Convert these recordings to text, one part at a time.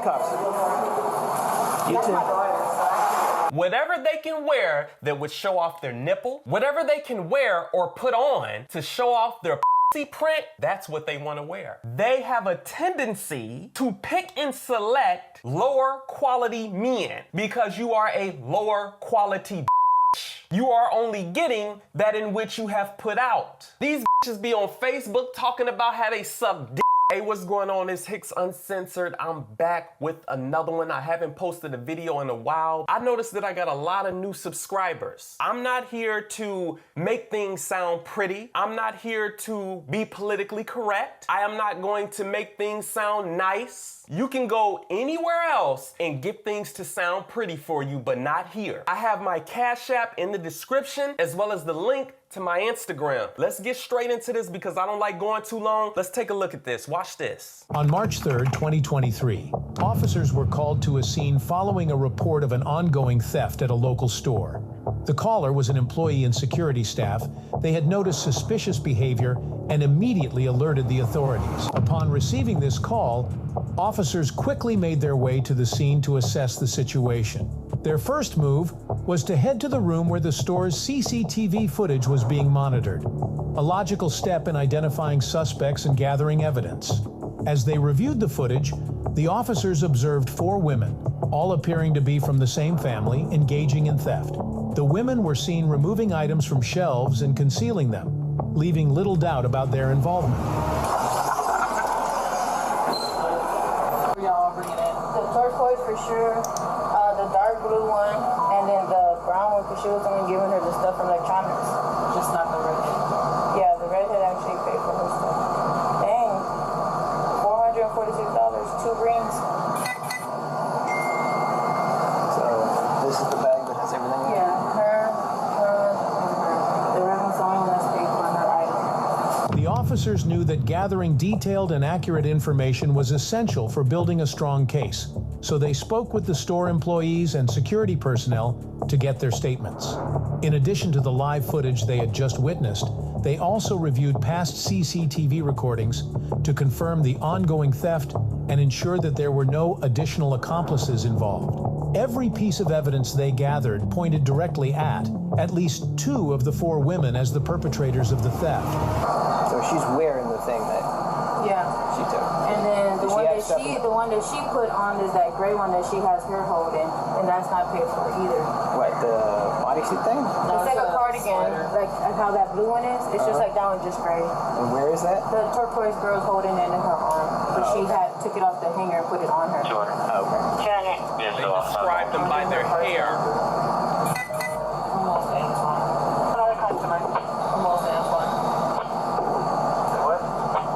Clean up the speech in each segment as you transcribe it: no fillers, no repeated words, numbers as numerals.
handcuffs. You too. Whatever they can wear that would show off their nipple, whatever they can wear or put on to show off their print, that's what they want to wear. They have a tendency to pick and select lower quality men because you are a lower quality bitch. You are only getting that in which you have put out. These bitches be on Facebook talking about how they suck dick. Hey, what's going on? It's Hicks Uncensored. I'm back with another one. I haven't posted a video in a while. I noticed that I got a lot of new subscribers. I'm not here to make things sound pretty. I'm not here to be politically correct. I am not going to make things sound nice. You can go anywhere else and get things to sound pretty for you, but not here. I have my Cash App in the description as well as the link to my Instagram. Let's get straight into this because I don't like going too long. Let's take a look at this. Watch this. On March 3rd, 2023, officers were called to a scene following a report of an ongoing theft at a local store. The caller was an employee and security staff. They had noticed suspicious behavior and immediately alerted the authorities. Upon receiving this call, officers quickly made their way to the scene to assess the situation. Their first move was to head to the room where the store's CCTV footage was being monitored, a logical step in identifying suspects and gathering evidence. As they reviewed the footage, the officers observed 4 women, all appearing to be from the same family, engaging in theft. The women were seen removing items from shelves and concealing them, leaving little doubt about their involvement. The turquoise for sure, the dark blue one, and then the brown one for sure was someone giving her the stuff from electronics. Just not the redhead. Yeah, the redhead actually paid for her stuff. Dang, $446, 2 greens. So this is the bag that has everything in it? Yeah, her. The reference only one that's paid for her item. The officers knew that gathering detailed and accurate information was essential for building a strong case, so they spoke with the store employees and security personnel to get their statements. In addition to the live footage they had just witnessed, they also reviewed past CCTV recordings to confirm the ongoing theft and ensure that there were no additional accomplices involved. Every piece of evidence they gathered pointed directly at least 2 of the 4 women as the perpetrators of the theft. So she's wearing the thing that she took. And then the one that she put on is that gray one that she has her holding, and that's not paid for either. What, the bodysuit thing? No, it's like a cardigan, like how that blue one is. It's just like that one, just gray. And where is that? The turquoise girl's holding it in her arm, but she took it off the hanger and put it on her. Oh, okay. They describe them by their hair. Almost Antoine. What?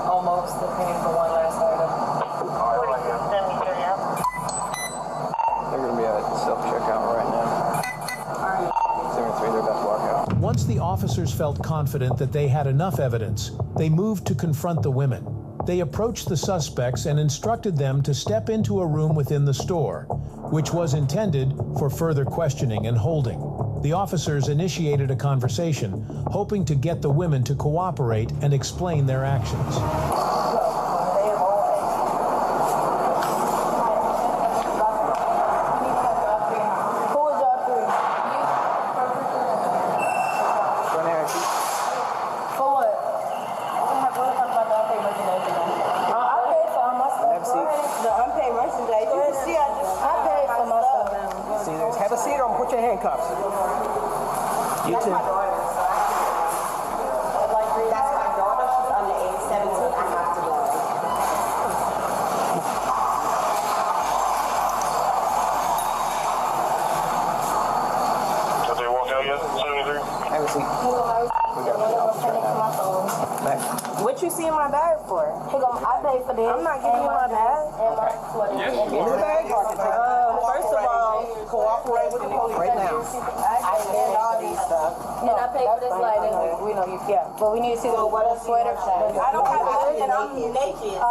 Almost the penny for one last item. They're going to be at self-checkout right now. 73, they're about to walk out. Once the officers felt confident that they had enough evidence, they moved to confront the women. They approached the suspects and instructed them to step into a room within the store, which was intended for further questioning and holding. The officers initiated a conversation, hoping to get the women to cooperate and explain their actions. Have a seat or put your handcuffs. You too. That's my daughter. She's under age 17. I have to go. Did they walk out yet? 73? Have a seat. We got back. What you see in my bag for? I paid for this. I'm not giving you my bag. Yes, Give me the bag. First of all, Cooperate with the police right now. I did all these stuff. And I paid for this lighting. We know you. Yeah, but we need to see the sweater. I don't have a and I'm naked.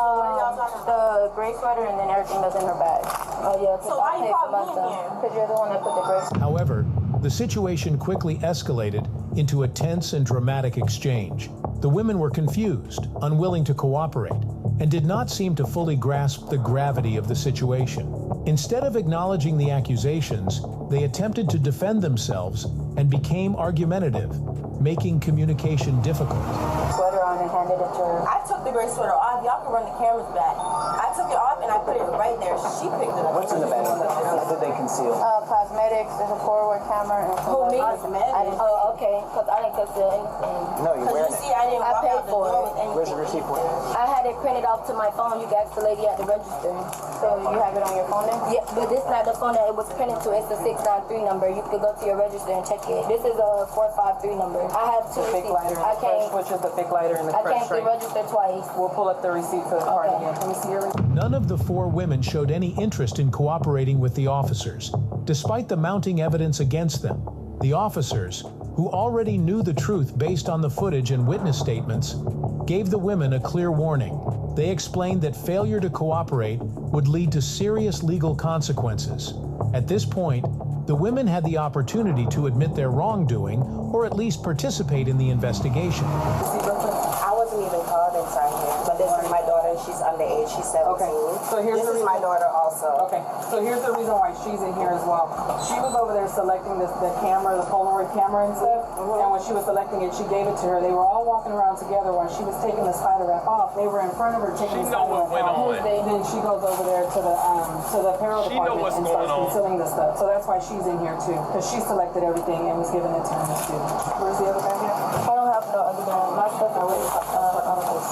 The gray sweater and then everything that's in her bag. Oh yeah, so I paid for my stuff. Because you're the one that put the gray. However, the situation quickly escalated into a tense and dramatic exchange. The women were confused, unwilling to cooperate, and did not seem to fully grasp the gravity of the situation. Instead of acknowledging the accusations, they attempted to defend themselves and became argumentative, making communication difficult. Sweater on and handed it to her. I took the gray sweater off. Y'all can run the cameras back. I took it off and I put it right there. She picked it up. What's in the bag? What did they conceal? Cosmetics, there's a forward camera, and some. Who, me? Oh, okay, because I didn't conceal anything. No, you're wearing You it. see, I didn't I walk paid out the for door it. with anything. Where's the receipt for it? I had it printed off to my phone. You can ask the lady at the register. So you have it on your phone then? Yeah, but this is not the phone that it was printed to. It's the 693 number. You could go to your register and check it. This is a 453 number. I have two The fake receipts. lighter and the fresh, which is the fake lighter and the I fresh came to the straight. register twice. We'll pull up the receipt for the card Okay. again. Let me see your receipt. None of the 4 women showed any interest in cooperating with the officers, despite the mounting evidence against them. The officers, who already knew the truth based on the footage and witness statements, gave the women a clear warning. They explained that failure to cooperate would lead to serious legal consequences. At this point, the women had the opportunity to admit their wrongdoing or at least participate in the investigation. I wasn't even called inside here. But this is my daughter. She's underage. She's 17. Okay, so here's this the is my reason- daughter also. Okay, so here's the reason why she's in here as well. She was over there selecting the camera, the Polaroid camera and stuff. And when she was selecting it, she gave it to her. They were all walking around together when she was taking the spider wrap off. They were in front of her taking She the know spider what wrap went off. on. Then she goes over there to the apparel She know department what's and going starts on. concealing the stuff. So that's why she's in here too, because she selected everything and was giving it to her too. Where's the other bag at? I don't have the other bag. My stuff is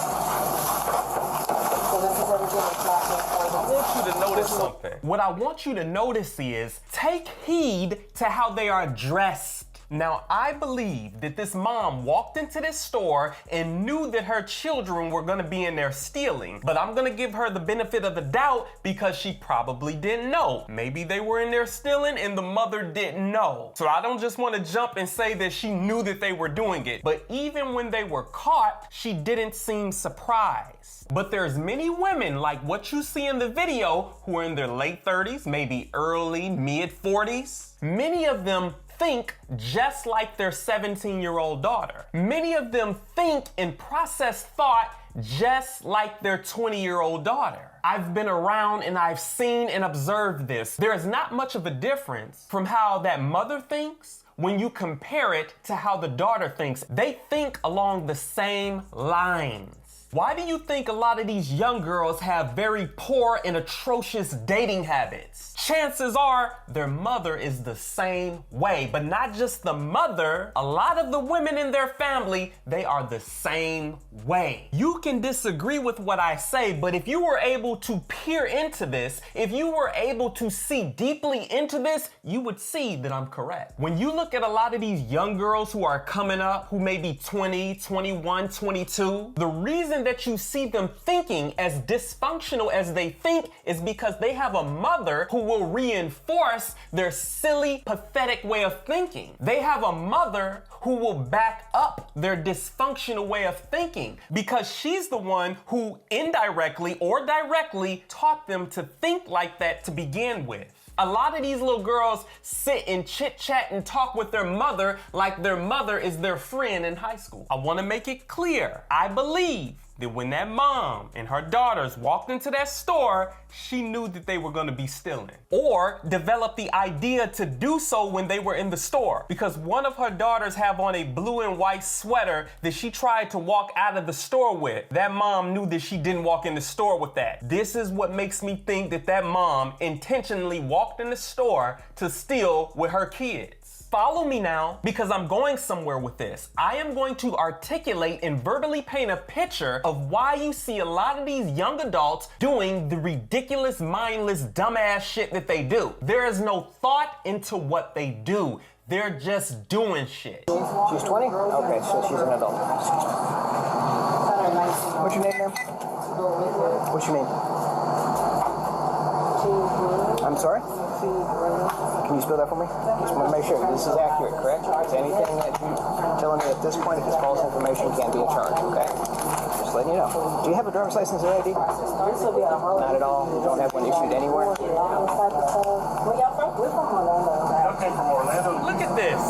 So this is everything that's not being I want you to notice something. What I want you to notice is take heed to how they are dressed. Now, I believe that this mom walked into this store and knew that her children were gonna be in there stealing, but I'm gonna give her the benefit of the doubt because she probably didn't know. Maybe they were in there stealing and the mother didn't know. So I don't just wanna jump and say that she knew that they were doing it, but even when they were caught, she didn't seem surprised. But there's many women like what you see in the video who are in their late 30s, maybe early, mid 40s. Many of them think just like their 17-year-old daughter. Many of them think and process thought just like their 20-year-old daughter. I've been around and I've seen and observed this. There is not much of a difference from how that mother thinks when you compare it to how the daughter thinks. They think along the same lines. Why do you think a lot of these young girls have very poor and atrocious dating habits? Chances are their mother is the same way, but not just the mother. A lot of the women in their family, they are the same way. You can disagree with what I say, but if you were able to peer into this, if you were able to see deeply into this, you would see that I'm correct. When you look at a lot of these young girls who are coming up, who may be 20, 21, 22, the reason that you see them thinking as dysfunctional as they think is because they have a mother who will reinforce their silly, pathetic way of thinking. They have a mother who will back up their dysfunctional way of thinking because she's the one who indirectly or directly taught them to think like that to begin with. A lot of these little girls sit and chit chat and talk with their mother like their mother is their friend in high school. I want to make it clear. I believe that when that mom and her daughters walked into that store, she knew that they were going to be stealing or developed the idea to do so when they were in the store because one of her daughters have on a blue and white sweater that she tried to walk out of the store with. That mom knew that she didn't walk in the store with that. This is what makes me think that that mom intentionally walked in the store to steal with her kids. Follow me now because I'm going somewhere with this. I am going to articulate and verbally paint a picture of why you see a lot of these young adults doing the ridiculous, mindless, dumbass shit that they do. There is no thought into what they do. They're just doing shit. She's 20? Okay, so she's an adult. What's your name, ma'am? What's your name? I'm sorry? Can you spell that for me? Just want to make sure this is accurate, correct? Is anything that you're telling me at this point, if it's false information, can't be a charge, okay? Just letting you know. Do you have a driver's license or ID? Not at all? You don't have one issued anywhere? Where y'all from? We're from Orlando. I came from Orlando. Look at this.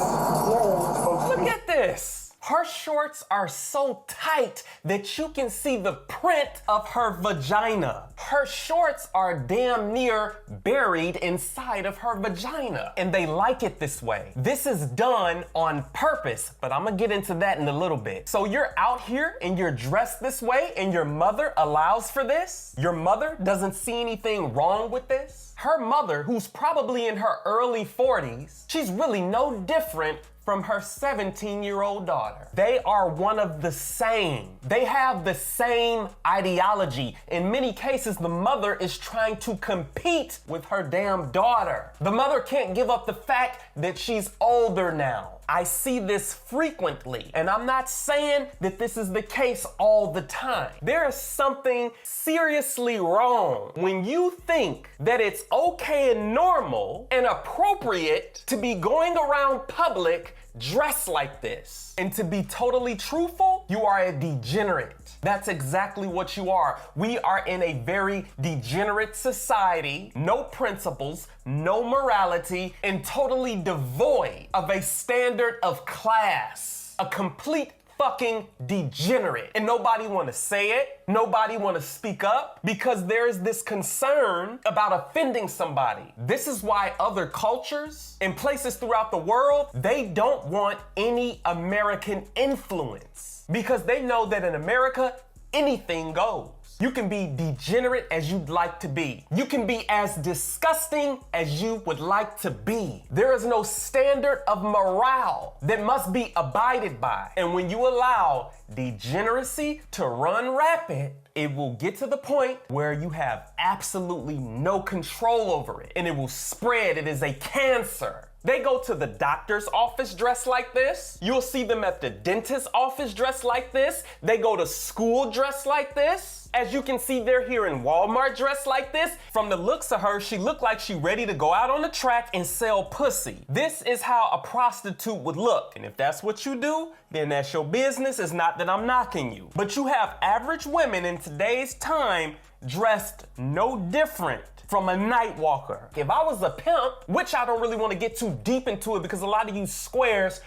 Look at this. Her shorts are so tight that you can see the print of her vagina. Her shorts are damn near buried inside of her vagina, and they like it this way. This is done on purpose, but I'm gonna get into that in a little bit. So you're out here and you're dressed this way and your mother allows for this? Your mother doesn't see anything wrong with this? Her mother, who's probably in her early 40s, she's really no different from her 17-year-old daughter. They are one of the same. They have the same ideology. In many cases, the mother is trying to compete with her damn daughter. The mother can't give up the fact that she's older now. I see this frequently, and I'm not saying that this is the case all the time. There is something seriously wrong when you think that it's okay and normal and appropriate to be going around public dressed like this. And to be totally truthful, you are a degenerate. That's exactly what you are. We are in a very degenerate society, no principles, no morality, and totally devoid of a standard of class. A complete fucking degenerate. And nobody want to say it. Nobody want to speak up because there's this concern about offending somebody. This is why other cultures and places throughout the world, they don't want any American influence because they know that in America, anything goes. You can be degenerate as you'd like to be. You can be as disgusting as you would like to be. There is no standard of morale that must be abided by. And when you allow degeneracy to run rapid, it will get to the point where you have absolutely no control over it and it will spread. It is a cancer. They go to the doctor's office dressed like this. You'll see them at the dentist's office dressed like this. They go to school dressed like this. As you can see, they're here in Walmart dressed like this. From the looks of her, she looked like she ready to go out on the track and sell pussy. This is how a prostitute would look. And if that's what you do, then that's your business. It's not that I'm knocking you. But you have average women in today's time dressed no different from a night walker. If I was a pimp, which I don't really want to get too deep into it because a lot of you squares,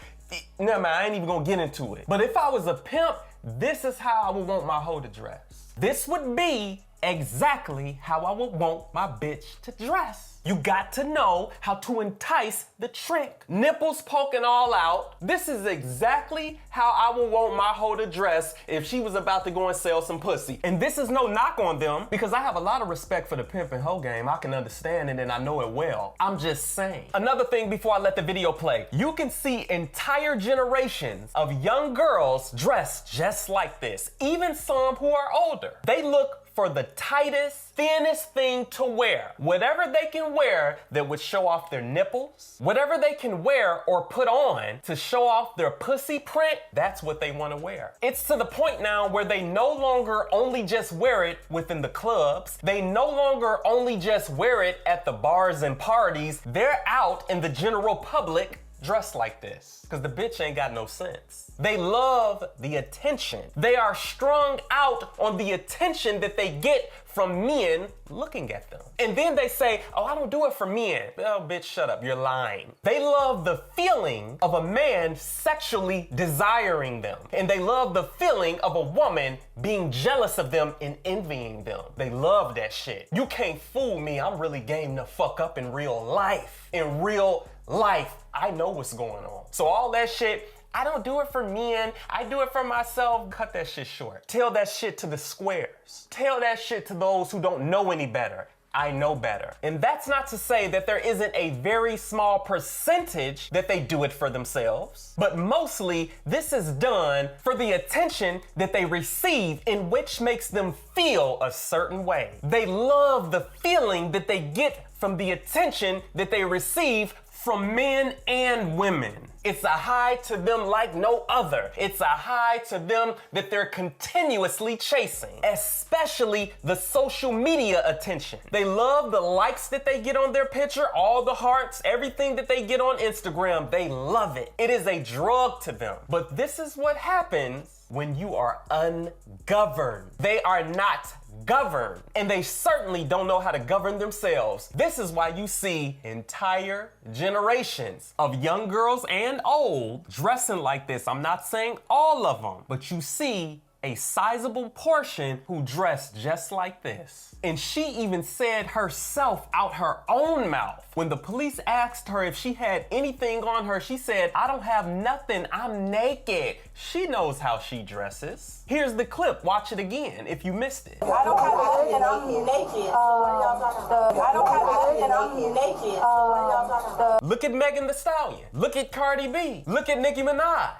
never mind, I ain't even gonna get into it. But if I was a pimp, this is how I would want my hoe to dress. This would be exactly how I would want my bitch to dress. You got to know how to entice the trick. Nipples poking all out. This is exactly how I would want my hoe to dress if she was about to go and sell some pussy. And this is no knock on them because I have a lot of respect for the pimp and hoe game. I can understand it and I know it well. I'm just saying. Another thing before I let the video play, you can see entire generations of young girls dressed just like this, even some who are older. They look for the tightest, thinnest thing to wear. Whatever they can wear that would show off their nipples, whatever they can wear or put on to show off their pussy print, that's what they want to wear. It's to the point now where they no longer only just wear it within the clubs. They no longer only just wear it at the bars and parties. They're out in the general public dressed like this because the bitch ain't got no sense. They love the attention. They are strung out on the attention that they get from men looking at them. And then they say, oh, I don't do it for men. Oh, bitch, shut up, you're lying. They love the feeling of a man sexually desiring them. And they love the feeling of a woman being jealous of them and envying them. They love that shit. You can't fool me. I'm really game to fuck up in real life. In real life, I know what's going on. So all that shit, I don't do it for men. I do it for myself. Cut that shit short. Tell that shit to the squares. Tell that shit to those who don't know any better. I know better. And that's not to say that there isn't a very small percentage that they do it for themselves, but mostly this is done for the attention that they receive, in which makes them feel a certain way. They love the feeling that they get from the attention that they receive from men and women. It's a high to them like no other. It's a high to them that they're continuously chasing, especially the social media attention. They love the likes that they get on their picture, all the hearts, everything that they get on Instagram. They love it. It is a drug to them. But this is what happens when you are ungoverned. They are not govern. And they certainly don't know how to govern themselves. This is why you see entire generations of young girls and old dressing like this. I'm not saying all of them, but you see a sizable portion who dress just like this. And she even said herself out her own mouth. When the police asked her if she had anything on her, she said, "I don't have nothing, I'm naked." She knows how she dresses. Here's the clip, watch it again if you missed it. I don't have it and I'm naked. I don't have it and I'm naked. Look at Megan Thee Stallion. Look at Cardi B. Look at Nicki Minaj.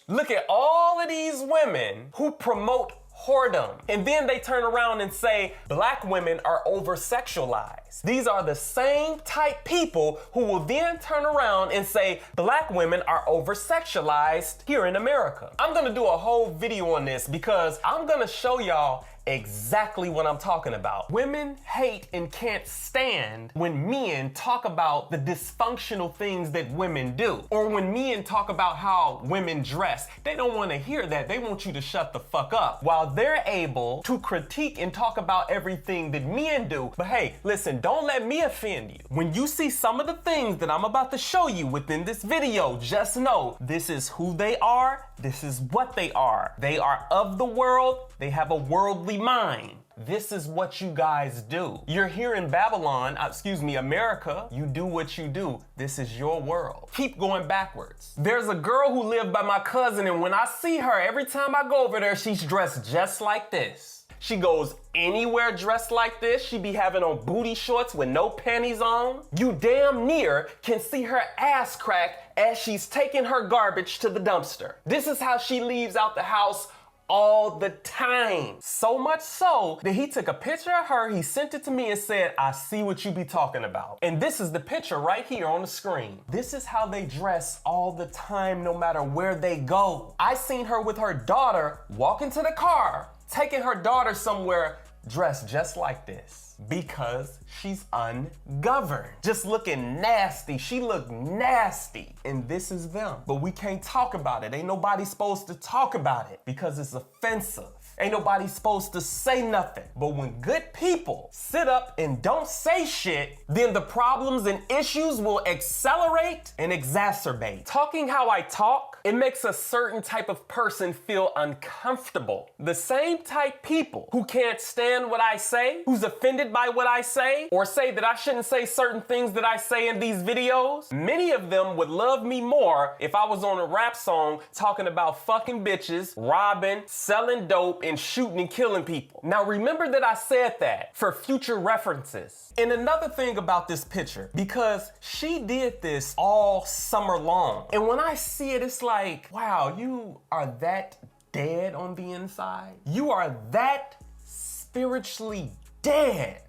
Look at all of these women who promote whoredom. And then they turn around and say black women are over-sexualized. These are the same type people who will then turn around and say black women are over-sexualized here in America. I'm gonna do a whole video on this because I'm gonna show y'all exactly what I'm talking about. Women hate and can't stand when men talk about the dysfunctional things that women do, or when men talk about how women dress. They don't want to hear that. They want you to shut the fuck up while they're able to critique and talk about everything that men do. But hey, listen, don't let me offend you. When you see some of the things that I'm about to show you within this video, just know this is who they are. This is what they are. They are of the world. They have a worldly mind. This is what you guys do. You're here in Babylon, America. You do what you do. This is your world. Keep going backwards. There's a girl who lived by my cousin, and when I see her, every time I go over there, she's dressed just like this. She goes anywhere dressed like this. She be having on booty shorts with no panties on. You damn near can see her ass crack as she's taking her garbage to the dumpster. This is how she leaves out the house all the time. So much so that he took a picture of her, he sent it to me and said, "I see what you be talking about." And this is the picture right here on the screen. This is how they dress all the time, no matter where they go. I seen her with her daughter walking to the car, taking her daughter somewhere dressed just like this. Because she's ungoverned. Just looking nasty. She looked nasty. And this is them. But we can't talk about it. Ain't nobody supposed to talk about it because it's offensive. Ain't nobody supposed to say nothing. But when good people sit up and don't say shit, then the problems and issues will accelerate and exacerbate. Talking how I talk, it makes a certain type of person feel uncomfortable. The same type people who can't stand what I say, who's offended by what I say, or say that I shouldn't say certain things that I say in these videos, many of them would love me more if I was on a rap song talking about fucking bitches, robbing, selling dope, and shooting and killing people. Now remember that I said that for future references. And another thing about this picture, because she did this all summer long. And when I see it, it's like, wow, you are that dead on the inside. You are that spiritually dead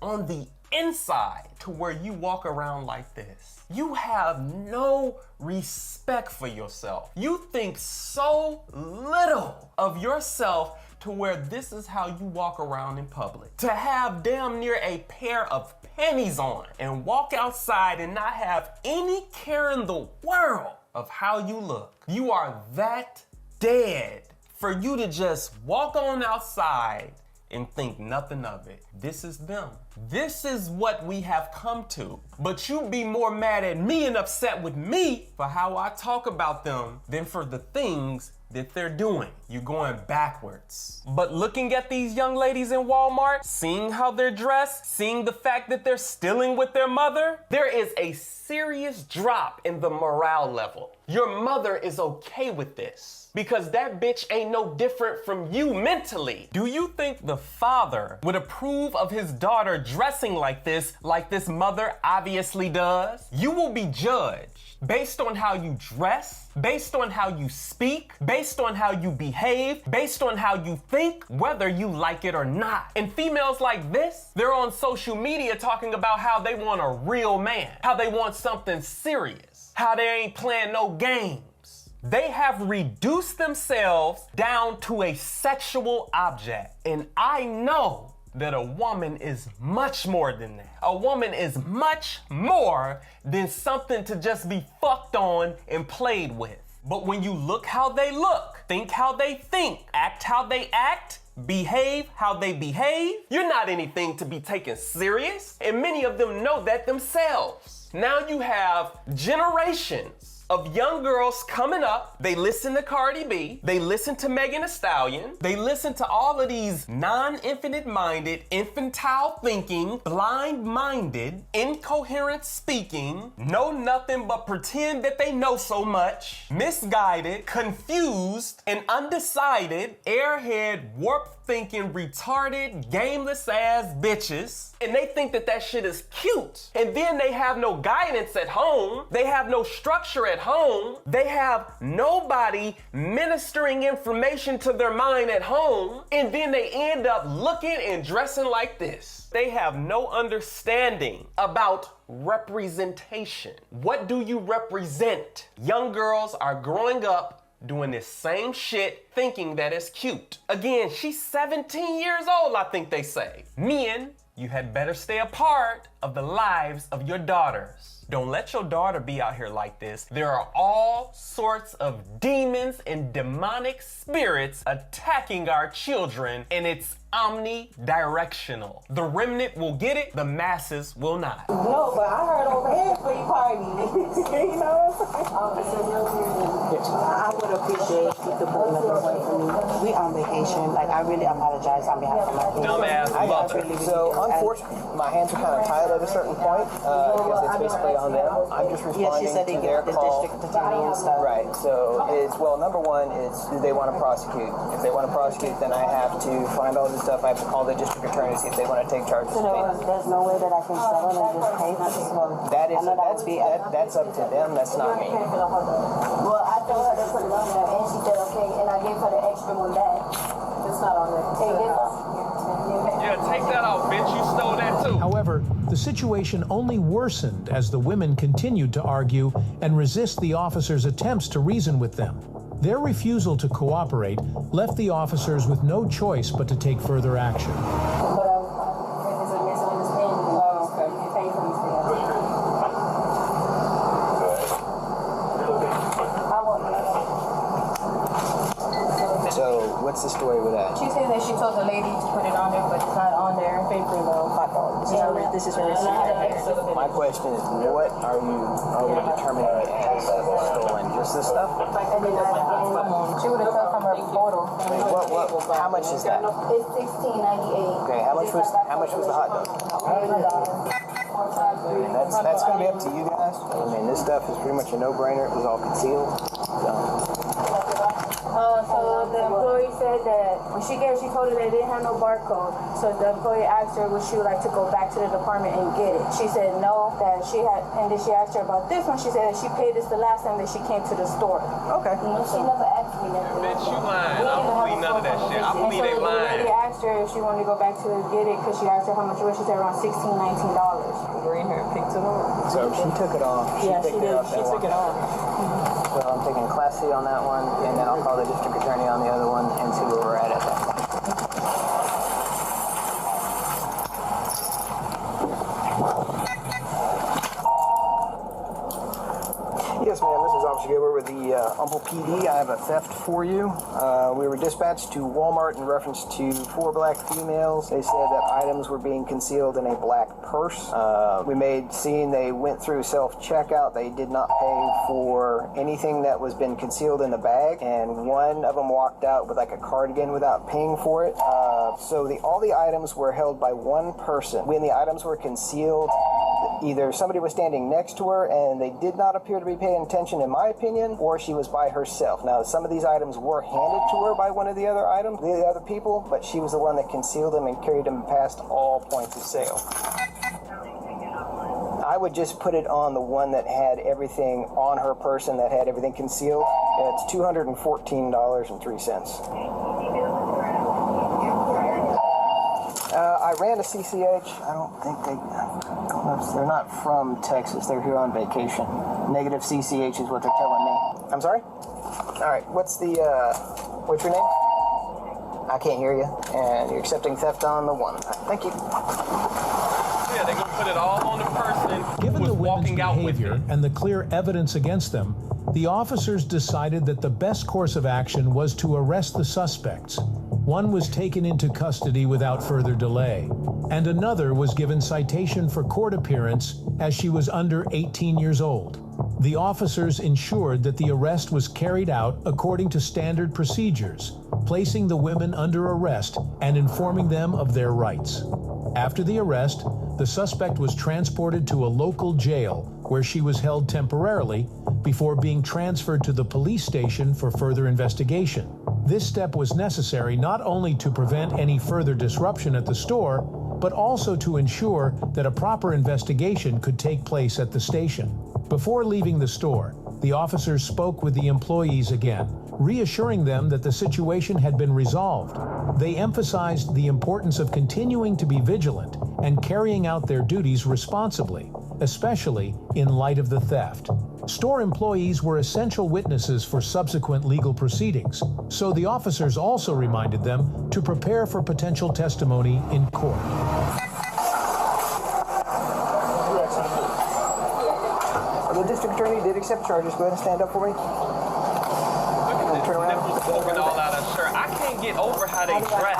on the inside to where you walk around like this. You have no respect for yourself. You think so little of yourself to where this is how you walk around in public. To have damn near a pair of panties on and walk outside and not have any care in the world of how you look. You are that dead for you to just walk on outside and think nothing of it. This is them. This is what we have come to. But you be more mad at me and upset with me for how I talk about them than for the things that they're doing. You're going backwards. But looking at these young ladies in Walmart, seeing how they're dressed, seeing the fact that they're stealing with their mother, there is a serious drop in the morale level. Your mother is okay with this because that bitch ain't no different from you mentally. Do you think the father would approve of his daughter dressing like this mother obviously does? You will be judged based on how you dress, based on how you speak, based on how you behave, based on how you think, whether you like it or not. And females like this, they're on social media talking about how they want a real man, how they want something serious, how they ain't playing no games. They have reduced themselves down to a sexual object. And I know that a woman is much more than that. A woman is much more than something to just be fucked on and played with. But when you look how they look, think how they think, act how they act, behave how they behave, you're not anything to be taken serious. And many of them know that themselves. Now you have generations of young girls coming up. They listen to Cardi B, they listen to Megan Thee Stallion, they listen to all of these non-infinite minded, infantile thinking, blind-minded, incoherent speaking, know nothing but pretend that they know so much, misguided, confused, and undecided, airhead, warped thinking, retarded, gameless ass bitches. And they think that that shit is cute. And then they have no guidance at home. They have no structure at home. They have nobody ministering information to their mind at home. And then they end up looking and dressing like this. They have no understanding about representation. What do you represent? Young girls are growing up doing this same shit, thinking that it's cute. Again, she's 17 years old, I think they say. Men, you had better stay a part of the lives of your daughters. Don't let your daughter be out here like this. There are all sorts of demons and demonic spirits attacking our children, and it's omnidirectional. The remnant will get it, the masses will not. No, but I heard over here free party. You know what I'm saying? I would appreciate if the board member away from me. We on vacation. Like, I really apologize on behalf of my kids. Dumbass mother. So, unfortunately, my hands are kind of tied at a certain point because it's basically on them. I'm just responding she said to they their get the call. district attorney and stuff. Right. So, well, number one is, do they want to prosecute? If they want to prosecute, then I have to find all this stuff. I have to call the district attorney to see if they want to take charges. So there's no way that I can settle and just pay for this one. That's up to them. That's not me. Well, I told her to put it on there, and she said okay, and I gave her the extra one back. It's not on there. Take it off. Yeah, take that off, bitch. You stole that too. However, the situation only worsened as the women continued to argue and resist the officers' attempts to reason with them. Their refusal to cooperate left the officers with no choice but to take further action. So, what's the story with that? She said that she told the lady to put it on there, but it's not on there. Paper though. This is her receipt. My question is, what are we determining as stolen? Just this stuff? She would have took from her photo. How much is that? It's $16.98. Okay, how much was the hot dog? And that's gonna be up to you guys. I mean, this stuff is pretty much a no-brainer. It was all concealed. So the employee said that when she told her they didn't have no barcode. So the employee asked her would she would like to go back to the department and get it. She said no, that she had, and then she asked her about this one. She said that she paid this the last time that she came to the store. Okay. She never asked me nothing. Bitch, you lying. I don't believe none of that shit. I believe they The lying. lady asked her if she wanted to go back to get it because she asked her how much it was. She said around $16, $19. Green hair picked it up. So she took it off. Yeah, she did. She She took it off. So I'm taking Class C on that one, and then I'll call the district attorney on the other one and see where we're at that point. Yes, ma'am. This is Officer Gilbert with the Humble PD. I have a theft for you. We were dispatched to Walmart in reference to 4 black females. They said that items were being concealed in a black purse. We made scene. They went through self-checkout. They did not pay for anything that was been concealed in the bag, and one of them walked out with like a cardigan without paying for it. So all the items were held by one person. When the items were concealed, either somebody was standing next to her and they did not appear to be paying attention, in my opinion, or she was by herself. Now, some of these items were handed to her by one of the other people, but she was the one that concealed them and carried them past all points of sale. I would just put it on the one that had everything on her person, that had everything concealed. It's $214.03. I ran a CCH. I don't think they're not from Texas. They're here on vacation. Negative CCH is what they're telling me. I'm sorry? All right, what's your name? I can't hear you. And you're accepting theft on the one. Thank you. Yeah, they're gonna put it all on the person Given who was the women's walking out with behavior it. and the clear evidence against them, The officers decided that the best course of action was to arrest the suspects. One was taken into custody without further delay, and another was given citation for court appearance as she was under 18 years old. The officers ensured that the arrest was carried out according to standard procedures, placing the women under arrest and informing them of their rights. After the arrest, the suspect was transported to a local jail where she was held temporarily before being transferred to the police station for further investigation. This step was necessary not only to prevent any further disruption at the store, but also to ensure that a proper investigation could take place at the station. Before leaving the store, the officers spoke with the employees again, reassuring them that the situation had been resolved. They emphasized the importance of continuing to be vigilant and carrying out their duties responsibly, especially in light of the theft. Store employees were essential witnesses for subsequent legal proceedings, so the officers also reminded them to prepare for potential testimony in court. The district attorney did accept charges. Go ahead and stand up for me. Turn around. Poking all out of shirt. I can't get over how they dress.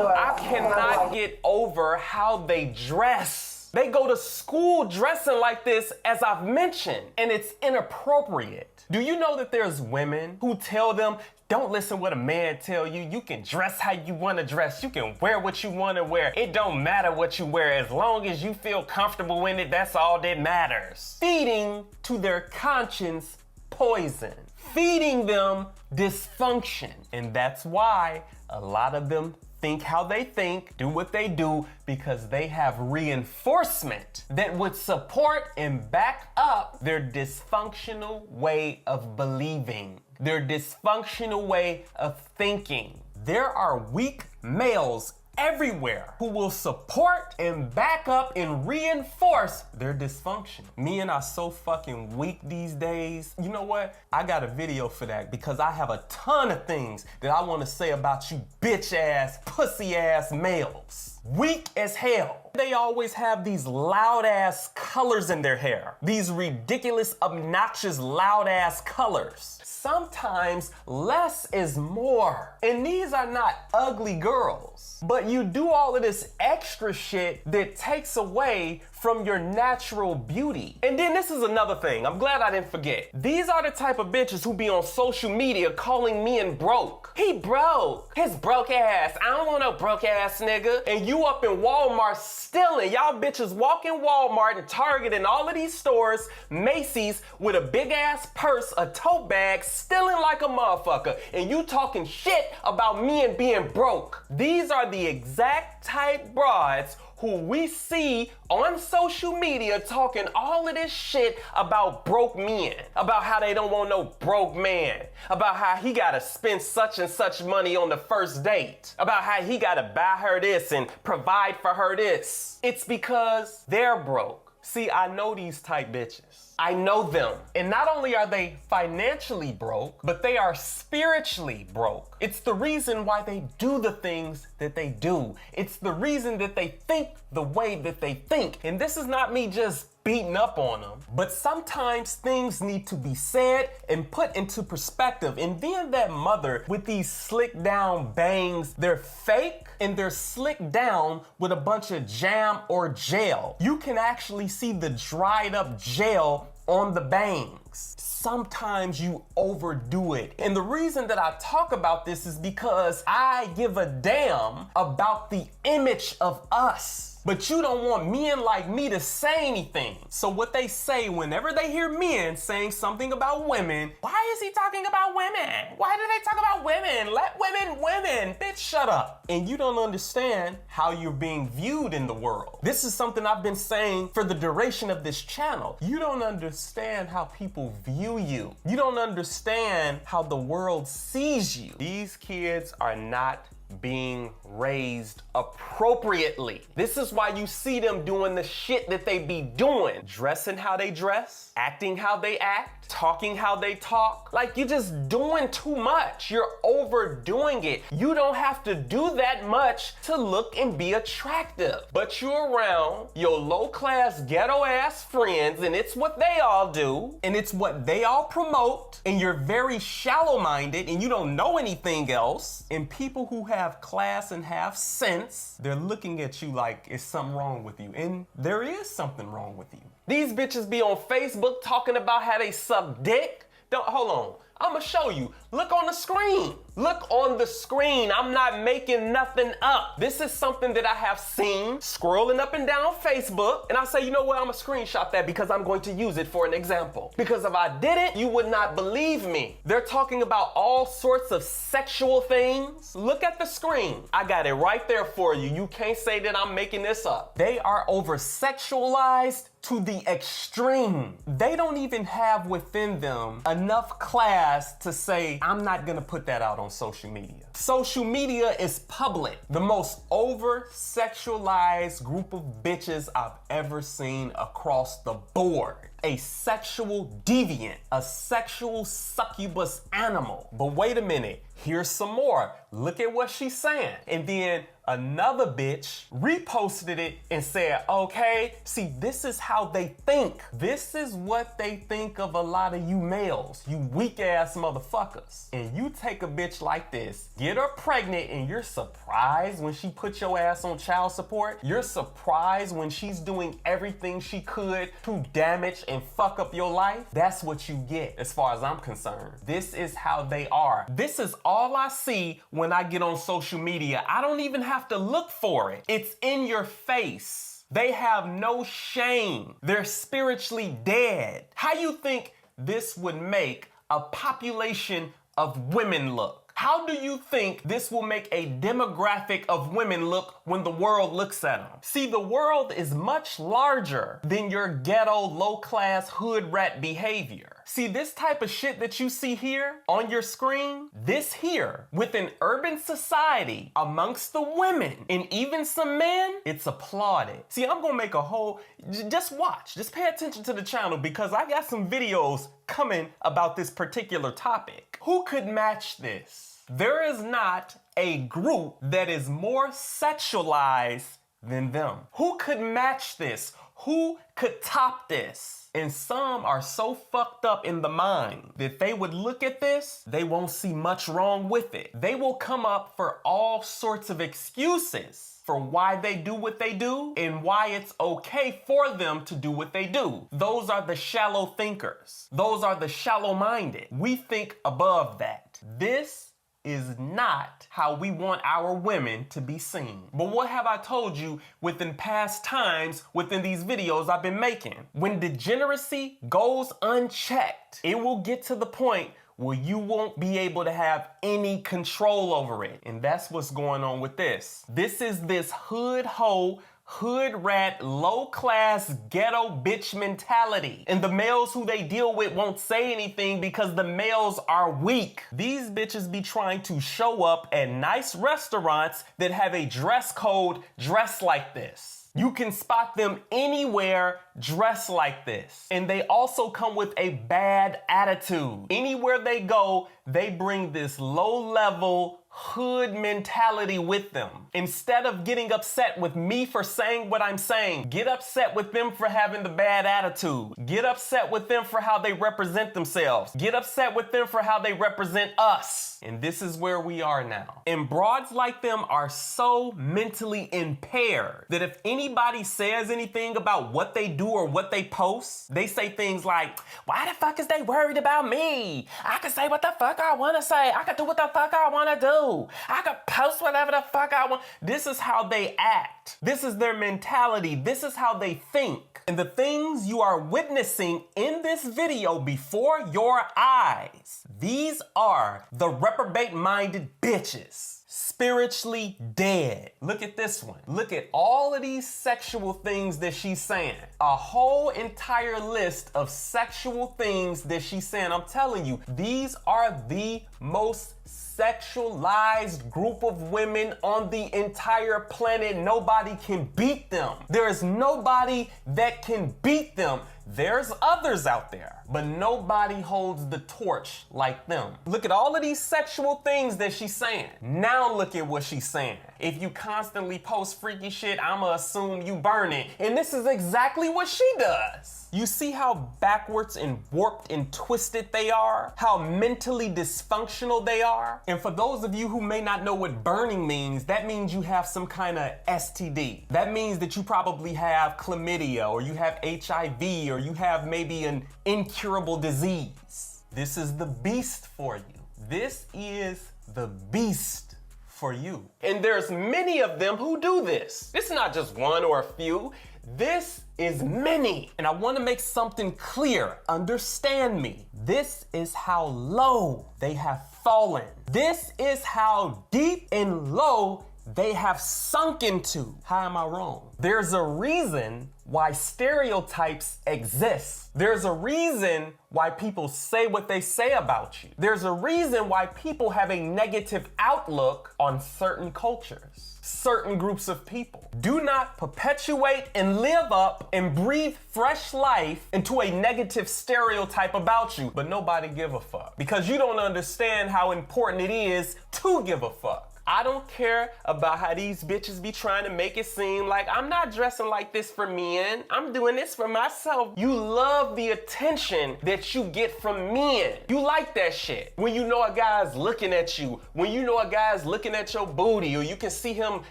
I cannot get over how they dress. They go to school dressing like this, as I've mentioned, and it's inappropriate. Do you know that there's women who tell them, don't listen what a man tell you. You can dress how you want to dress. You can wear what you want to wear. It don't matter what you wear. As long as you feel comfortable in it, that's all that matters. Feeding to their conscience poison. Feeding them dysfunction. And that's why a lot of them think how they think, do what they do, because they have reinforcement that would support and back up their dysfunctional way of believing, their dysfunctional way of thinking. There are weak males everywhere who will support and back up and reinforce their dysfunction. Men are so fucking weak these days. You know what? I got a video for that because I have a ton of things that I want to say about you bitch ass, pussy ass males. Weak as hell. They always have these loud ass colors in their hair. These ridiculous, obnoxious, loud ass colors. Sometimes less is more. And these are not ugly girls. But you do all of this extra shit that takes away from your natural beauty. And then this is another thing. I'm glad I didn't forget. These are the type of bitches who be on social media calling men broke. He broke. His broke ass. I don't want no broke ass nigga. And you up in Walmart stealing. Y'all bitches walk in Walmart and Target and all of these stores, Macy's, with a big ass purse, a tote bag, stealing like a motherfucker. And you talking shit about men being broke. These are the exact type broads who we see on social media talking all of this shit about broke men, about how they don't want no broke man, about how he gotta spend such and such money on the first date, about how he gotta buy her this and provide for her this. It's because they're broke. See, I know these type bitches. I know them. And not only are they financially broke, but they are spiritually broke. It's the reason why they do the things that they do. It's the reason that they think the way that they think. And this is not me just beating up on them, but sometimes things need to be said and put into perspective. And being that mother with these slick down bangs, they're fake and they're slicked down with a bunch of jam or gel. You can actually see the dried up gel on the bangs. Sometimes you overdo it. And the reason that I talk about this is because I give a damn about the image of us. But you don't want men like me to say anything. So what they say whenever they hear men saying something about women, why is he talking about women? Why do they talk about women? Let women. Bitch, shut up. And you don't understand how you're being viewed in the world. This is something I've been saying for the duration of this channel. You don't understand how people view you. You don't understand how the world sees you. These kids are not being raised appropriately. This is why you see them doing the shit that they be doing. Dressing how they dress, acting how they act, talking how they talk. Like, you're just doing too much. You're overdoing it. You don't have to do that much to look and be attractive. But you're around your low-class, ghetto-ass friends, and it's what they all do, and it's what they all promote, and you're very shallow-minded, and you don't know anything else. And people who have class and have sense, they're looking at you like it's something wrong with you. And there is something wrong with you. These bitches be on Facebook talking about how they suck dick. Hold on. I'ma show you. Look on the screen. Look on the screen. I'm not making nothing up. This is something that I have seen scrolling up and down Facebook. And I say, you know what? I'm gonna screenshot that because I'm going to use it for an example. Because if I didn't, you would not believe me. They're talking about all sorts of sexual things. Look at the screen. I got it right there for you. You can't say that I'm making this up. They are over sexualized to the extreme. They don't even have within them enough class to say, I'm not gonna put that out on social media. Social media is public. The most over-sexualized group of bitches I've ever seen across the board. A sexual deviant, a sexual succubus animal. But wait a minute, here's some more. Look at what she's saying. And then another bitch reposted it and said, okay, see, this is how they think. This is what they think of a lot of you males, you weak ass motherfuckers. And you take a bitch like this, get her pregnant, and you're surprised when she put your ass on child support. You're surprised when she's doing everything she could to damage and fuck up your life. That's what you get as far as I'm concerned. This is how they are. This is all I see when I get on social media. I don't even have to look for it. It's in your face. They have no shame. They're spiritually dead. How you think this would make a population of women look? How do you think this will make a demographic of women look when the world looks at them? See, the world is much larger than your ghetto, low-class, hood rat behavior. See, this type of shit that you see here on your screen, this here, within urban society, amongst the women, and even some men, it's applauded. See, I'm gonna make a whole, just watch, just pay attention to the channel because I got some videos coming about this particular topic. Who could match this? There is not a group that is more sexualized than them. Who could match this? Who could top this? And some are so fucked up in the mind that they would look at this, they won't see much wrong with it. They will come up for all sorts of excuses for why they do what they do and why it's okay for them to do what they do. Those are the shallow thinkers. Those are the shallow-minded. We think above that. This is not how we want our women to be seen. But what have I told you within past times within these videos I've been making? When degeneracy goes unchecked, it will get to the point where you won't be able to have any control over it. And that's what's going on with this. This is this hood hoe, hood rat, low-class, ghetto bitch mentality. And the males who they deal with won't say anything because the males are weak. These bitches be trying to show up at nice restaurants that have a dress code dressed like this. You can spot them anywhere dressed like this. And they also come with a bad attitude. Anywhere they go, they bring this low-level, hood mentality with them. Instead of getting upset with me for saying what I'm saying, get upset with them for having the bad attitude. Get upset with them for how they represent themselves. Get upset with them for how they represent us. And this is where we are now. And broads like them are so mentally impaired that if anybody says anything about what they do or what they post, they say things like, why the fuck is they worried about me? I can say what the fuck I want to say. I can do what the fuck I want to do. I could post whatever the fuck I want. This is how they act. act. This is their mentality. This is how they think. And the things you are witnessing in this video before your eyes, these are the reprobate-minded bitches. Spiritually dead. Look at this one. Look at all of these sexual things that she's saying. A whole entire list of sexual things that she's saying. I'm telling you, these are the most sexualized group of women on the entire planet. Nobody can beat them. There is nobody that can beat them. There's others out there, but nobody holds the torch like them. Look at all of these sexual things that she's saying. Now look at what she's saying. If you constantly post freaky shit, I'ma assume you burn it. And this is exactly what she does. You see how backwards and warped and twisted they are? How mentally dysfunctional they are? And for those of you who may not know what burning means, that means you have some kind of STD. That means that you probably have chlamydia, or you have HIV, or you have maybe an incurable disease. This is the beast for you. This is the beast for you. And there's many of them who do this. It's not just one or a few. This is many. And I want to make something clear. Understand me. This is how low they have fallen. This is how deep and low they have sunk into. How am I wrong? There's a reason why stereotypes exist. There's a reason why people say what they say about you. There's a reason why people have a negative outlook on certain cultures, certain groups of people. Do not perpetuate and live up and breathe fresh life into a negative stereotype about you, but nobody give a fuck because you don't understand how important it is to give a fuck. I don't care about how these bitches be trying to make it seem like I'm not dressing like this for men. I'm doing this for myself. You love the attention that you get from men. You like that shit. When you know a guy's looking at you, when you know a guy's looking at your booty, or you can see him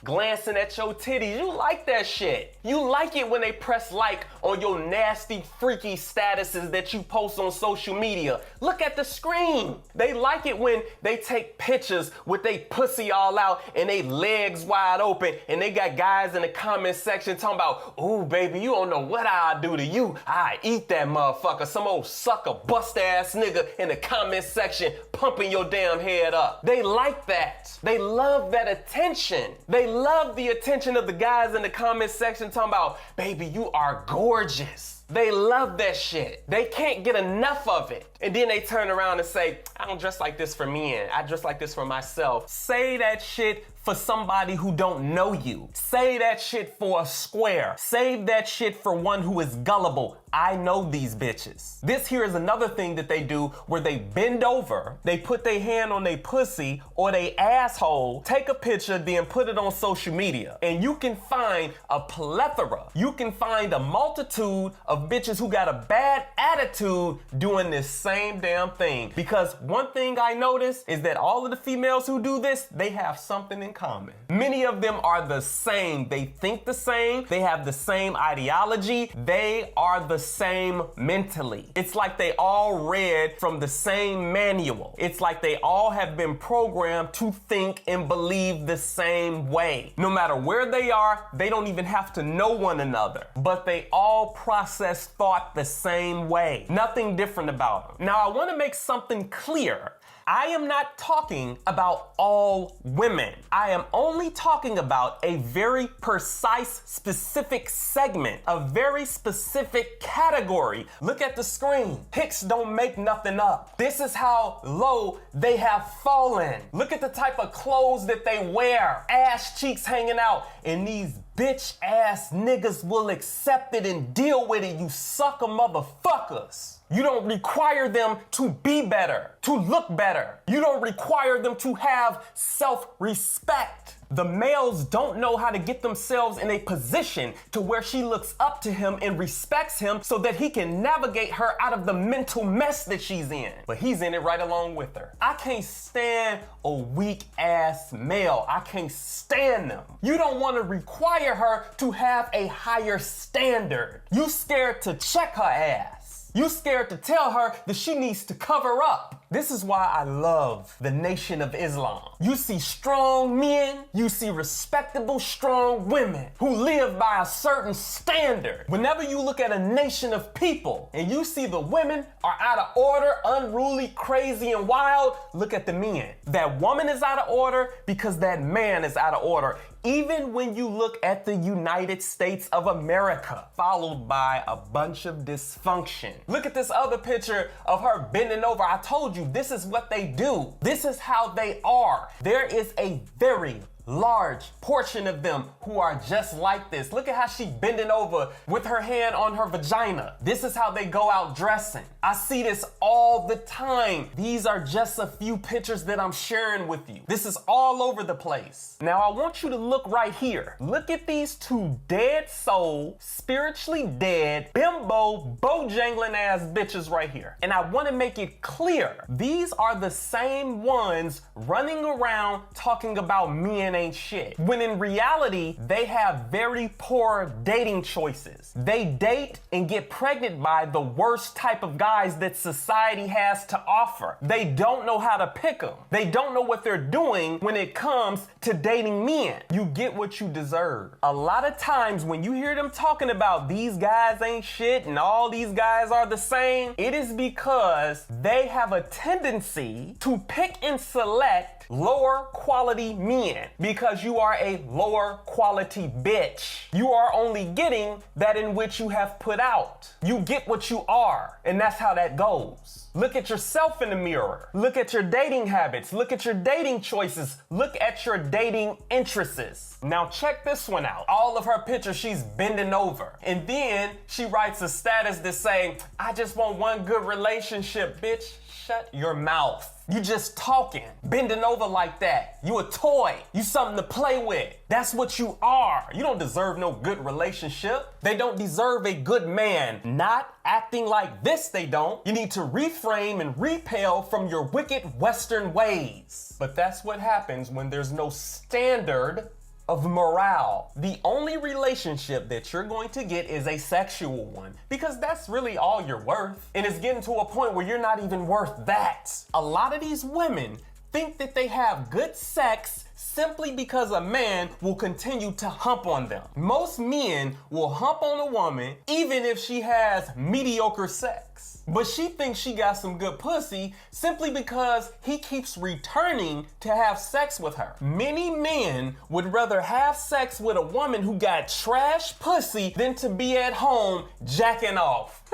glancing at your titties, you like that shit. You like it when they press like on your nasty, freaky statuses that you post on social media. Look at the screen. They like it when they take pictures with they pussy all out and they legs wide open, and they got guys in the comment section talking about, ooh, baby, you don't know what I do to you. I eat that motherfucker. Some old sucker bust ass nigga in the comment section pumping your damn head up. They like that. They love that attention. They love the attention of the guys in the comment section talking about, baby, you are gorgeous. They love that shit. They can't get enough of it. And then they turn around and say, I don't dress like this for men. I dress like this for myself. Say that shit for somebody who don't know you. Say that shit for a square. Save that shit for one who is gullible. I know these bitches. This here is another thing that they do where they bend over, they put their hand on their pussy or their asshole, take a picture, then put it on social media. And you can find a plethora. You can find a multitude of bitches who got a bad attitude doing this same damn thing. Because one thing I noticed is that all of the females who do this, they have something in common. Many of them are the same. They think the same. They have the same ideology. They are the same mentally. It's like they all read from the same manual. It's like they all have been programmed to think and believe the same way. No matter where they are, they don't even have to know one another, but they all process thought the same way. Nothing different about them. Now, I want to make something clear. I am not talking about all women. I am only talking about a very precise, specific segment, a very specific category. Look at the screen. Hicks don't make nothing up. This is how low they have fallen. Look at the type of clothes that they wear. Ass cheeks hanging out. And these bitch ass niggas will accept it and deal with it, you sucker motherfuckers. You don't require them to be better, to look better. You don't require them to have self-respect. The males don't know how to get themselves in a position to where she looks up to him and respects him so that he can navigate her out of the mental mess that she's in. But he's in it right along with her. I can't stand a weak ass male. I can't stand them. You don't want to require her to have a higher standard. You scared to check her ass. You scared to tell her that she needs to cover up. This is why I love the Nation of Islam. You see strong men, you see respectable, strong women who live by a certain standard. Whenever you look at a nation of people and you see the women are out of order, unruly, crazy, and wild, look at the men. That woman is out of order because that man is out of order. Even when you look at the United States of America, followed by a bunch of dysfunction. Look at this other picture of her bending over. I told you, this is what they do. This is how they are. There is a very large portion of them who are just like this. Look at how she bending over with her hand on her vagina. This is how they go out dressing. I see this all the time. These are just a few pictures that I'm sharing with you. This is all over the place. Now I want you to look right here. Look at these two dead soul, spiritually dead, bimbo, bojangling ass bitches right here. And I want to make it clear, these are the same ones running around talking about men ain't shit, when in reality, they have very poor dating choices. They date and get pregnant by the worst type of guys that society has to offer. They don't know how to pick them. They don't know what they're doing when it comes to dating men. You get what you deserve. A lot of times when you hear them talking about these guys ain't shit and all these guys are the same, it is because they have a tendency to pick and select lower quality men because you are a lower quality bitch. You are only getting that in which you have put out. You get what you are, and that's how that goes. Look at yourself in the mirror. Look at your dating habits. Look at your dating choices. Look at your dating interests. Now check this one out. All of her pictures, she's bending over. And then she writes a status that say, I just want one good relationship, bitch. Shut your mouth. You just talking, bending over like that. You a toy. You something to play with. That's what you are. You don't deserve no good relationship. They don't deserve a good man. Not acting like this, they don't. You need to reframe and repel from your wicked Western ways. But that's what happens when there's no standard of morale. The only relationship that you're going to get is a sexual one because that's really all you're worth. And it's getting to a point where you're not even worth that. A lot of these women think that they have good sex simply because a man will continue to hump on them. Most men will hump on a woman even if she has mediocre sex. But she thinks she got some good pussy simply because he keeps returning to have sex with her. Many men would rather have sex with a woman who got trash pussy than to be at home jacking off.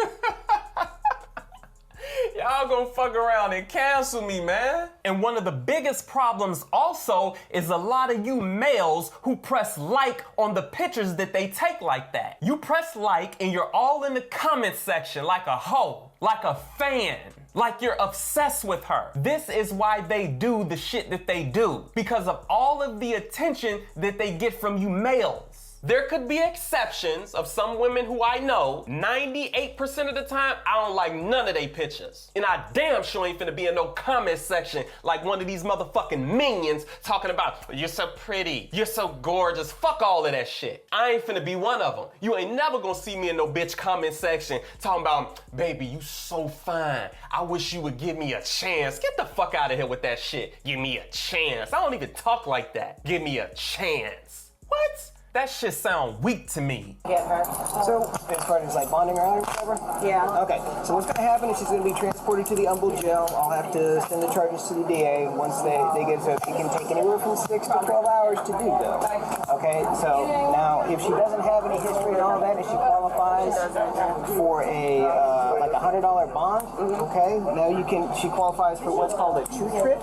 Y'all gonna fuck around and cancel me, man. And one of the biggest problems also is a lot of you males who press like on the pictures that they take like that. You press like and you're all in the comment section like a hoe, like a fan, like you're obsessed with her. This is why they do the shit that they do, because of all of the attention that they get from you males. There could be exceptions of some women who I know, 98% of the time, I don't like none of they pictures. And I damn sure ain't finna be in no comment section like one of these motherfucking minions talking about, you're so pretty, you're so gorgeous, fuck all of that shit. I ain't finna be one of them. You ain't never gonna see me in no bitch comment section talking about, baby, you so fine, I wish you would give me a chance. Get the fuck out of here with that shit. Give me a chance. I don't even talk like that. Give me a chance. What? That shit sound weak to me. Get her. So, as far as like bonding her out or whatever? Yeah. Okay, so what's gonna happen is she's gonna be transported to the Humboldt jail. I'll have to send the charges to the DA once they get it. So it can take anywhere from 6 to 12 hours to do though. Okay, so now if she doesn't have any history and all that, if she qualifies for a like $100 bond, okay, now she qualifies for what's called a 2-trip.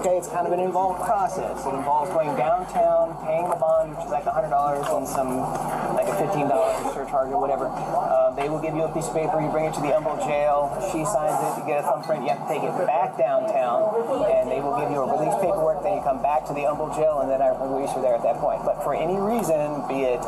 Okay, it's kind of an involved process. It involves going downtown, paying the bond, which is like $100 and some, like a $15 surcharge or whatever. They will give you a piece of paper, you bring it to the Humboldt jail, she signs it, you get a thumbprint, you have to take it back downtown, and they will give you a release paperwork, then you come back to the Humboldt jail, and then I release her there at that point. But for any reason, be it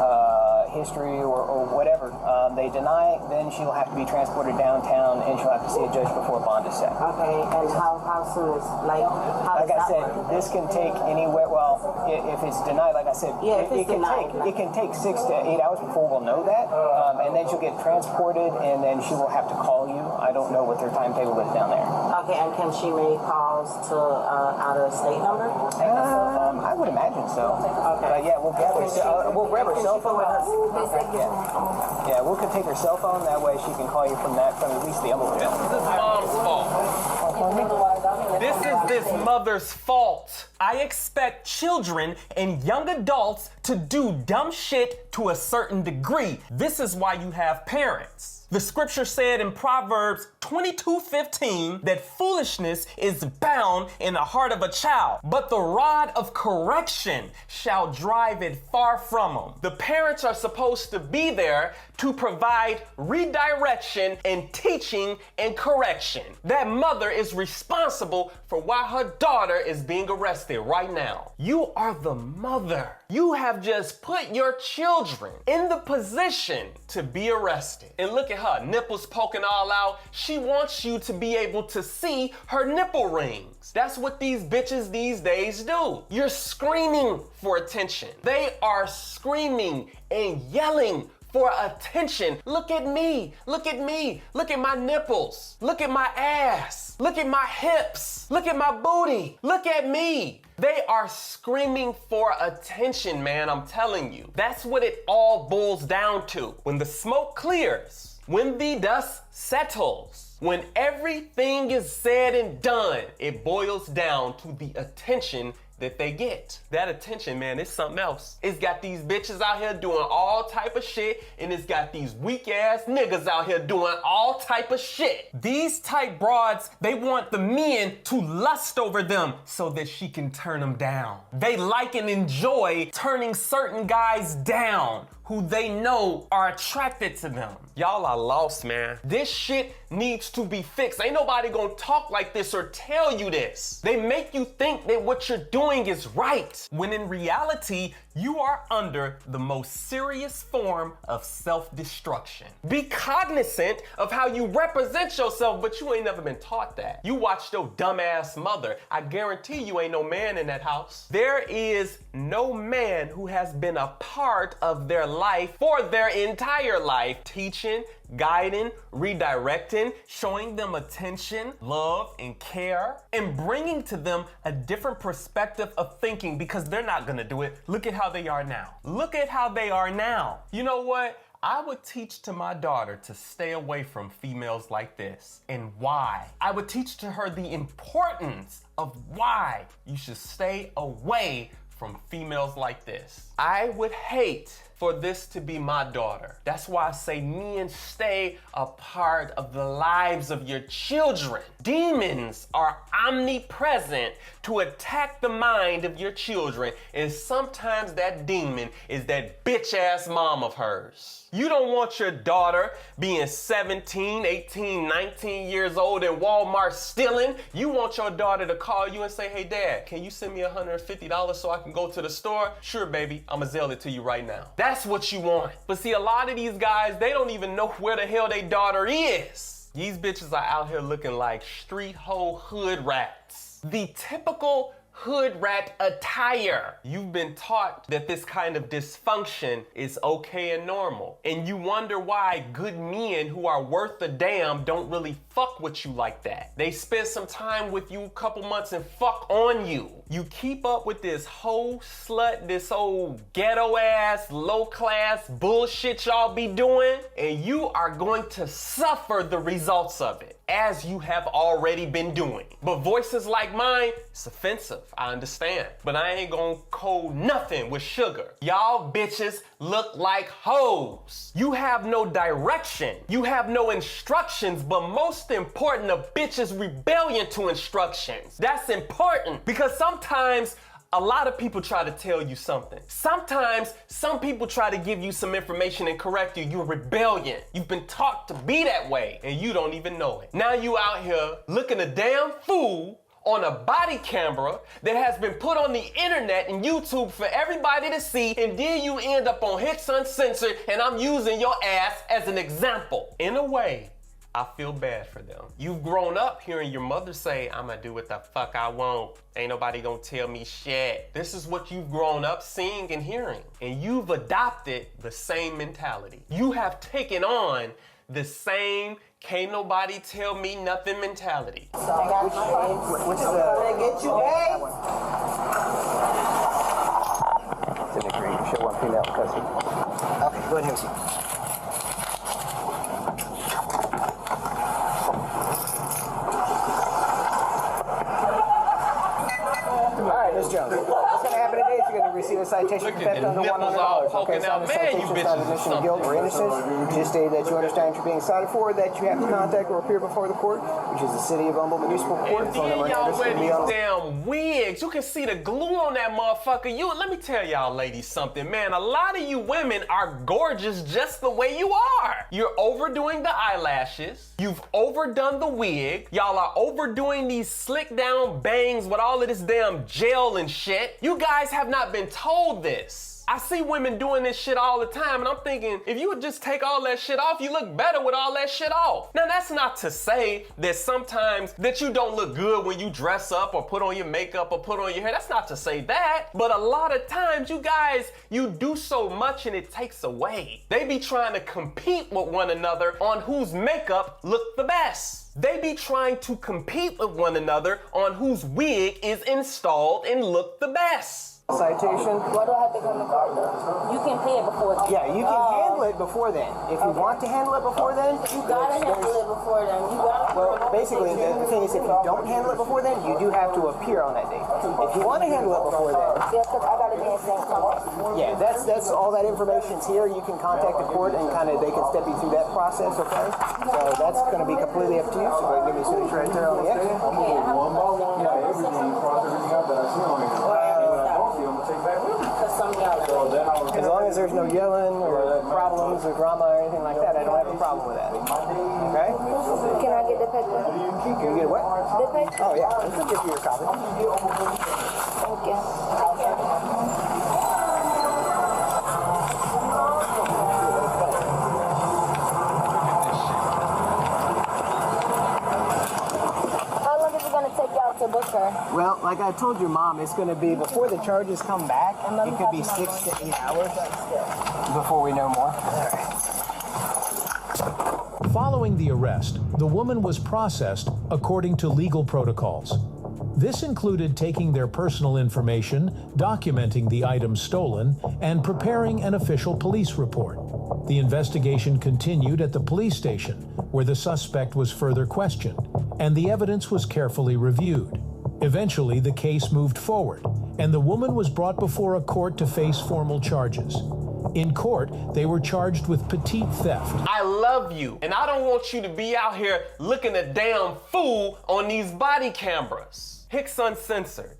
history or whatever, they deny, then she'll have to be transported downtown and she'll have to see a judge before bond is set. Okay, and how soon is, like, how Like does I that said, work? this can take anywhere, well, if it's denied, like I said, Yeah, if it's denied, it can take 6 to 8 hours before we'll know that, and then she'll get transported and then she will have to call you. I don't know what their timetable is down there. Okay, and can she make calls to out of state number? I would imagine so. Okay. But yeah, we'll grab her cell phone. Yeah, we can take her cell phone. That way she can call you from at least the other This is mom's fault. This is this mother's fault. I expect children and young adults to do dumb shit to a certain degree. This is why you have parents. The scripture said in Proverbs 22:15 that foolishness is bound in the heart of a child, but the rod of correction shall drive it far from them. The parents are supposed to be there to provide redirection and teaching and correction. That mother is responsible for why her daughter is being arrested right now. You are the mother. You have just put your children in the position to be arrested. And look at her, nipples poking all out. She wants you to be able to see her nipple rings. That's what these bitches these days do. You're screaming for attention. They are screaming and yelling for attention. Look at me, look at me, look at my nipples, look at my ass, look at my hips, look at my booty, look at me. They are screaming for attention, man, I'm telling you. That's what it all boils down to. When the smoke clears, when the dust settles, when everything is said and done, it boils down to the attention that they get. That attention, man, is something else. It's got these bitches out here doing all type of shit, and it's got these weak ass niggas out here doing all type of shit. These type broads, they want the men to lust over them so that she can turn them down. They like and enjoy turning certain guys down who they know are attracted to them. Y'all are lost, man. This shit needs to be fixed. Ain't nobody gonna talk like this or tell you this. They make you think that what you're doing is right, when in reality, you are under the most serious form of self-destruction. Be cognizant of how you represent yourself, but you ain't never been taught that. You watched your dumbass mother. I guarantee you ain't no man in that house. There is no man who has been a part of their life for their entire life, teaching, guiding, redirecting, showing them attention, love, and care, and bringing to them a different perspective of thinking, because they're not gonna do it. Look at how they are now. Look at how they are now. You know what? I would teach to my daughter to stay away from females like this, and why. I would teach to her the importance of why you should stay away from females like this. I would hate for this to be my daughter. That's why I say men stay a part of the lives of your children. Demons are omnipresent to attack the mind of your children, and sometimes that demon is that bitch ass mom of hers. You don't want your daughter being 17, 18, 19 years old in Walmart stealing. You want your daughter to call you and say, hey dad, can you send me $150 so I can go to the store? Sure baby, I'ma Zelle it to you right now. That's what you want. But see, a lot of these guys, they don't even know where the hell their daughter is. These bitches are out here looking like street hoe hood rats. The typical hood rat attire. You've been taught that this kind of dysfunction is okay and normal. And you wonder why good men who are worth a damn don't really fuck with you like that. They spend some time with you a couple months and fuck on you. You keep up with this whole slut, this old ghetto ass, low class bullshit y'all be doing, and you are going to suffer the results of it, as you have already been doing. But voices like mine, it's offensive, I understand. But I ain't gonna code nothing with sugar. Y'all bitches look like hoes. You have no direction. You have no instructions, but most important, a bitch's rebellion to instructions. That's important, because sometimes a lot of people try to tell you something. Sometimes some people try to give you some information and correct you. You're rebellion. You've been taught to be that way and you don't even know it. Now you out here looking a damn fool on a body camera that has been put on the internet and YouTube for everybody to see, and then you end up on Hicks Uncensored, and I'm using your ass as an example. In a way, I feel bad for them. You've grown up hearing your mother say, "I'm gonna do what the fuck I want. Ain't nobody gonna tell me shit." This is what you've grown up seeing and hearing. And you've adopted the same mentality. You have taken on the same "can't nobody tell me nothing" mentality. Which get you back? It's an agreement to show one female in custody. Okay, go ahead and receive. Ms. Jones, what's going to happen today is you're going to receive a citation for theft under $100. Okay, so the citation is not admission of guilt or innocence. Just state that you understand what you're being cited for, that you have to contact or appear before the court, which is the City of Humboldt Municipal Court. And then y'all wear these damn wigs. You can see the glue on that motherfucker. Let me tell y'all ladies something, man. A lot of you women are gorgeous just the way you are. You're overdoing the eyelashes. You've overdone the wig. Y'all are overdoing these slick down bangs with all of this damn gel and shit. You guys have not been told this. I see women doing this shit all the time, and I'm thinking, if you would just take all that shit off, you look better with all that shit off. Now, that's not to say that sometimes that you don't look good when you dress up or put on your makeup or put on your hair. That's not to say that. But a lot of times, you guys, you do so much and it takes away. They be trying to compete with one another on whose makeup look the best. They be trying to compete with one another on whose wig is installed and look the best. Citation. Why do I have to go in the car though? You can pay it before then. Yeah, you can handle it before then. If you want to handle it before then, You gotta handle it before then. You gotta. well, basically, the thing is, if you don't handle it before then, you do have to appear on that date. If you want to handle it before then, Yeah, because I gotta be in St. Thomas. yeah, that's all that information's here. You can contact the court and kind of they can step you through that process, okay? So that's going to be completely up to you. So give me a signature right there on the exit. As long as there's no yelling or problems or drama or anything like that, I don't have a problem with that. Okay? Can I get the paper? Can you get what? The paper? Oh yeah, I can give you your copy. Thank you. How long is it gonna take y'all to book her? Well, like I told your mom, it's going to be before the charges come back. It could be 6 to 8 hours before we know more. Following the arrest, the woman was processed according to legal protocols. This included taking their personal information, documenting the items stolen, and preparing an official police report. The investigation continued at the police station, where the suspect was further questioned, and the evidence was carefully reviewed. Eventually, the case moved forward, and the woman was brought before a court to face formal charges. In court, they were charged with petite theft. I love you, and I don't want you to be out here looking a damn fool on these body cameras. Hicks Uncensored.